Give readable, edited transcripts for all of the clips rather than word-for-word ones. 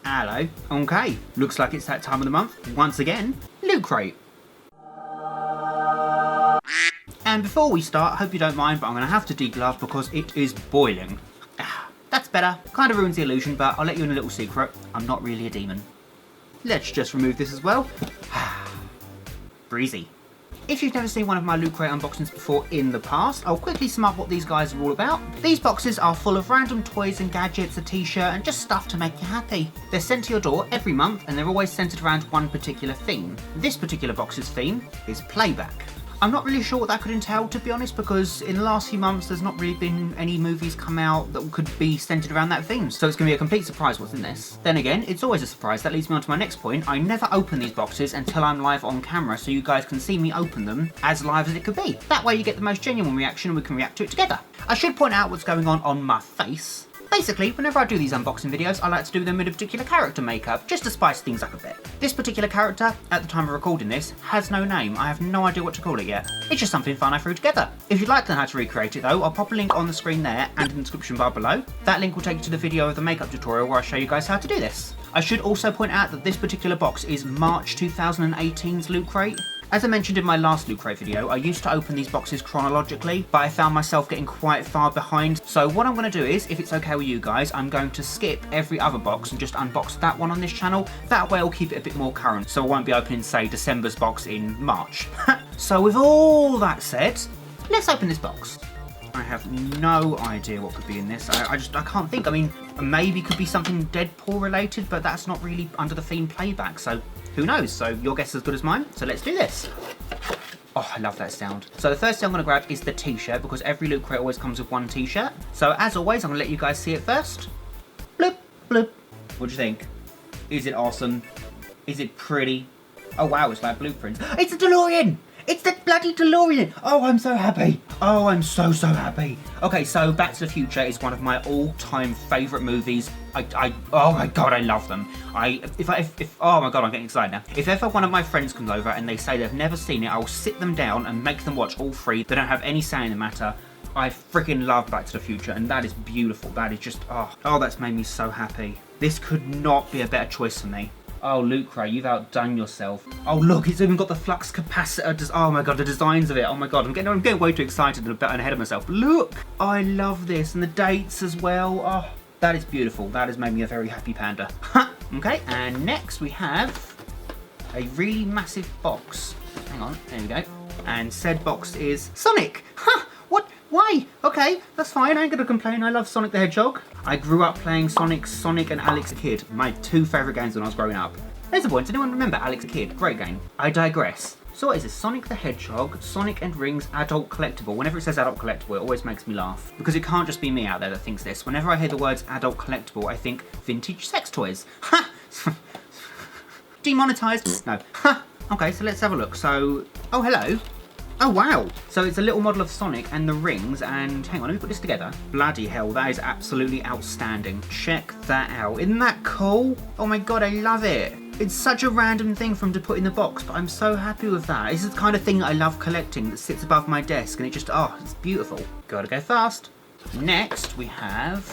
Hello. Okay, looks like it's that time of the month. Once again, Loot Crate. And before we start, I hope you don't mind, but I'm going to have to deglove because it is boiling. That's better. Kind of ruins the illusion, but I'll let you in a little secret. I'm not really a demon. Let's just remove this as well. Breezy. If you've never seen one of my Loot Crate unboxings before in the past, I'll quickly sum up what these guys are all about. These boxes are full of random toys and gadgets, a t-shirt and just stuff to make you happy. They're sent to your door every month and they're always centred around one particular theme. This particular box's theme is Playback. I'm not really sure what that could entail, to be honest, because in the last few months there's not really been any movies come out that could be centred around that theme, so it's going to be a complete surprise what's in this. Then again, it's always a surprise. That leads me on to my next point. I never open these boxes until I'm live on camera, so you guys can see me open them as live as it could be. That way you get the most genuine reaction and we can react to it together. I should point out what's going on my face. Basically, whenever I do these unboxing videos, I like to do them with a particular character makeup, just to spice things up a bit. This particular character, at the time of recording this, has no name. I have no idea what to call it yet. It's just something fun I threw together. If you'd like to know how to recreate it though, I'll pop a link on the screen there and in the description bar below. That link will take you to the video of the makeup tutorial where I show you guys how to do this. I should also point out that this particular box is March 2018's Loot Crate. As I mentioned in my last Loot Crate video, I used to open these boxes chronologically, but I found myself getting quite far behind. So what I'm going to do is, if it's okay with you guys, I'm going to skip every other box and just unbox that one on this channel. That way I'll keep it a bit more current, so I won't be opening, say, December's box in March. So with all that said, let's open this box. I have no idea what could be in this. I can't think. I mean, maybe could be something Deadpool related, but that's not really under the theme Playback, so who knows? So your guess is as good as mine, so let's do this. Oh, I love that sound. So the first thing I'm going to grab is the t-shirt, because every Loot Crate always comes with one t-shirt. So as always, I'm going to let you guys see it first. Bloop, bloop. What do you think? Is it awesome? Is it pretty? Oh wow, it's like blueprints. It's a DeLorean! It's the bloody DeLorean! Oh, I'm so happy. Oh, I'm so happy. Okay, so Back to the Future is one of my all-time favourite movies. Oh my god, I love them. Oh my god, I'm getting excited now. If ever one of my friends comes over and they say they've never seen it, I'll sit them down and make them watch all three. They don't have any say in the matter. I freaking love Back to the Future, and that is beautiful. That is just, oh, that's made me so happy. This could not be a better choice for me. Oh, Loot Crate, you've outdone yourself. Oh, look, it's even got the flux capacitor. Oh my god, the designs of it. Oh my god, I'm getting way too excited and ahead of myself. Look, I love this, and the dates as well. Oh, that is beautiful. That has made me a very happy panda. Okay, and next we have a really massive box. Hang on, there we go. And said box is Sonic. What? Why? Okay, that's fine. I ain't gonna complain. I love Sonic the Hedgehog. I grew up playing Sonic and Alex Kidd, my two favourite games when I was growing up. There's a point. Does anyone remember Alex Kidd? Great game. I digress. So what is this? Sonic the Hedgehog, Sonic and Rings Adult Collectible. Whenever it says Adult Collectible, it always makes me laugh. Because it can't just be me out there that thinks this. Whenever I hear the words Adult Collectible, I think vintage sex toys. Ha! Demonetised? No. Ha! Okay, so let's have a look. So, oh, hello. Oh wow! So it's a little model of Sonic and the rings, and hang on, let me put this together. Bloody hell, that is absolutely outstanding. Check that out. Isn't that cool? Oh my god, I love it. It's such a random thing for him to put in the box, but I'm so happy with that. This is the kind of thing that I love collecting, that sits above my desk, and it just, it's beautiful. Gotta go fast. Next, we have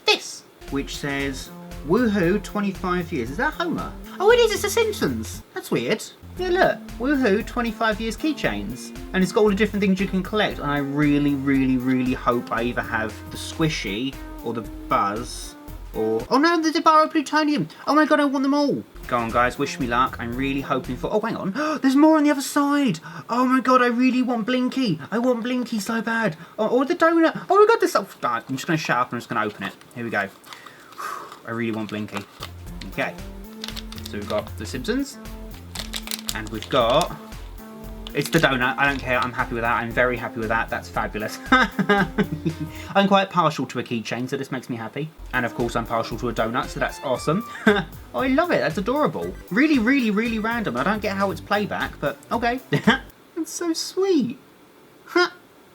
this, which says, woohoo, 25 years. Is that Homer? Oh, it is, it's The Simpsons. That's weird. Yeah, look, woohoo, 25 years keychains. And it's got all the different things you can collect, and I really hope I either have the squishy, or the buzz, or... Oh no, the Debarro Plutonium! Oh my god, I want them all! Go on guys, wish me luck. I'm really hoping for... Oh, hang on. There's more on the other side! Oh my god, I really want Blinky! I want Blinky so bad! Or the donut! Oh my god, this... Oh, I'm just going to shut up and I'm just going to open it. Here we go. I really want Blinky. Okay. So we've got The Simpsons. And we've got... It's the donut. I don't care. I'm happy with that. I'm very happy with that. That's fabulous. I'm quite partial to a keychain, so this makes me happy. And of course, I'm partial to a donut, so that's awesome. Oh, I love it. That's adorable. Really random. I don't get how it's Playback, but okay. It's so sweet.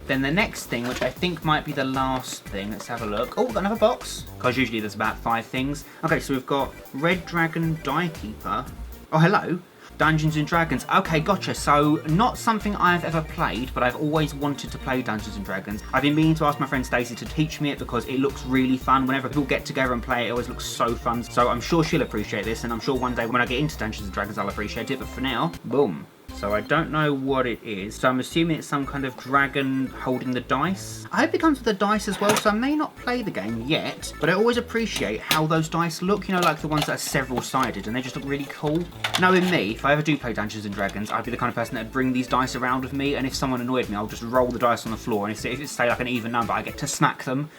Then the next thing, which I think might be the last thing, let's have a look. Oh, we've got another box, because usually there's about 5 things. Okay, so we've got Red Dragon Die Keeper. Oh, hello. Dungeons and Dragons. Okay, gotcha. So not something I've ever played, but I've always wanted to play Dungeons and Dragons. I've been meaning to ask my friend Stacey to teach me it because it looks really fun. Whenever people get together and play it, it always looks so fun. So I'm sure she'll appreciate this, and I'm sure one day when I get into Dungeons and Dragons, I'll appreciate it. But for now, boom. So I don't know what it is. So I'm assuming it's some kind of dragon holding the dice. I hope it comes with the dice as well, so I may not play the game yet, but I always appreciate how those dice look, you know, like the ones that are several-sided, and they just look really cool. Knowing me, if I ever do play Dungeons and Dragons, I'd be the kind of person that'd bring these dice around with me, and if someone annoyed me, I'll just roll the dice on the floor, and if it's say like an even number, I get to smack them.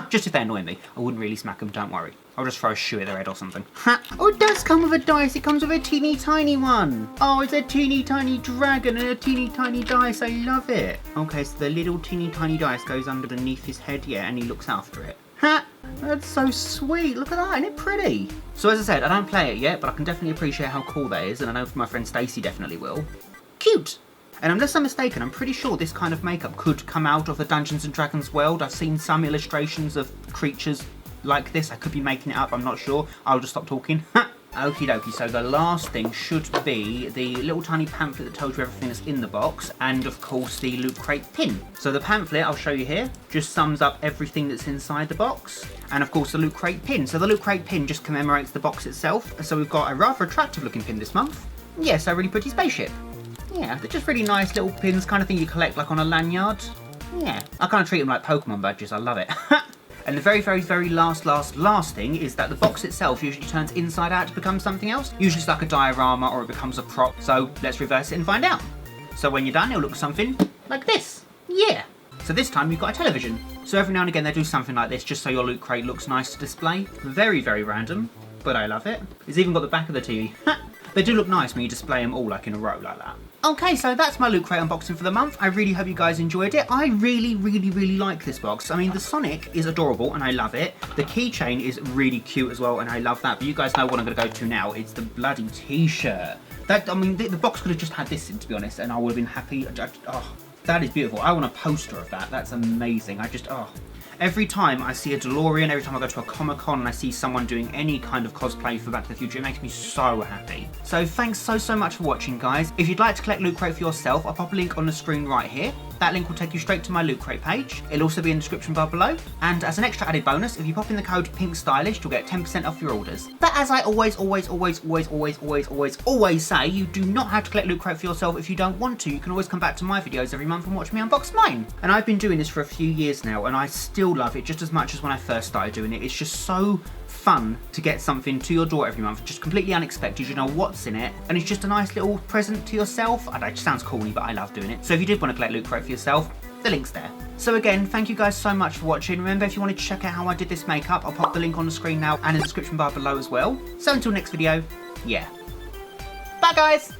Just if they annoy me. I wouldn't really smack them, don't worry. I'll just throw a shoe at their head or something. Oh, it does come with a dice. It comes with a teeny tiny one. Oh, it's a teeny tiny dragon and a teeny tiny dice. I love it. Okay, so the little teeny tiny dice goes underneath his head, yeah, and he looks after it. Ha! That's so sweet. Look at that. Isn't it pretty? So as I said, I don't play it yet, but I can definitely appreciate how cool that is, and I know my friend Stacey definitely will. Cute! And unless I'm mistaken, I'm pretty sure this kind of makeup could come out of the Dungeons and Dragons world. I've seen some illustrations of creatures like this. I could be making it up, I'm not sure. I'll just stop talking. Okie dokie, so the last thing should be the little tiny pamphlet that tells you everything that's in the box, and of course the Loot Crate pin. So the pamphlet, I'll show you here, just sums up everything that's inside the box, and of course the Loot Crate pin. So the Loot Crate pin just commemorates the box itself. So we've got a rather attractive looking pin this month. Yes, a really pretty spaceship. Yeah, they're just really nice little pins, kind of thing you collect like on a lanyard. Yeah, I kind of treat them like Pokemon badges, I love it. And the very, very, very last thing is that the box itself usually turns inside out to become something else. Usually it's like a diorama or it becomes a prop, so let's reverse it and find out. So when you're done, it'll look something like this. Yeah. So this time you've got a television. So every now and again they do something like this just so your Loot Crate looks nice to display. Very, very random, but I love it. It's even got the back of the TV. They do look nice when you display them all like in a row like that. Okay, so that's my Loot Crate unboxing for the month. I really hope you guys enjoyed it. I really, really, really like this box. I mean, the Sonic is adorable and I love it. The keychain is really cute as well and I love that. But you guys know what I'm going to go to now. It's the bloody t-shirt. I mean, the box could have just had this in, to be honest, and I would have been happy. Oh, that is beautiful. I want a poster of that. That's amazing. Every time I see a DeLorean, every time I go to a Comic-Con and I see someone doing any kind of cosplay for Back to the Future, it makes me so happy. So thanks so much for watching, guys. If you'd like to collect Loot Crate for yourself, I'll pop a link on the screen right here. That link will take you straight to my Loot Crate page. It'll also be in the description bar below. And as an extra added bonus, if you pop in the code PinkStylist, you'll get 10% off your orders. But as I always say, you do not have to collect Loot Crate for yourself if you don't want to. You can always come back to my videos every month and watch me unbox mine. And I've been doing this for a few years now, and I still love it just as much as when I first started doing it. It's just so fun to get something to your door every month, just completely unexpected. You know what's in it, and it's just a nice little present to yourself. I know it sounds corny, but I love doing it. So if you did want to collect Loot Crate for yourself, the link's there. So again, thank you guys so much for watching. Remember, if you wanted to check out how I did this makeup, I'll pop the link on the screen now and in the description bar below as well. So until next video, yeah. Bye guys!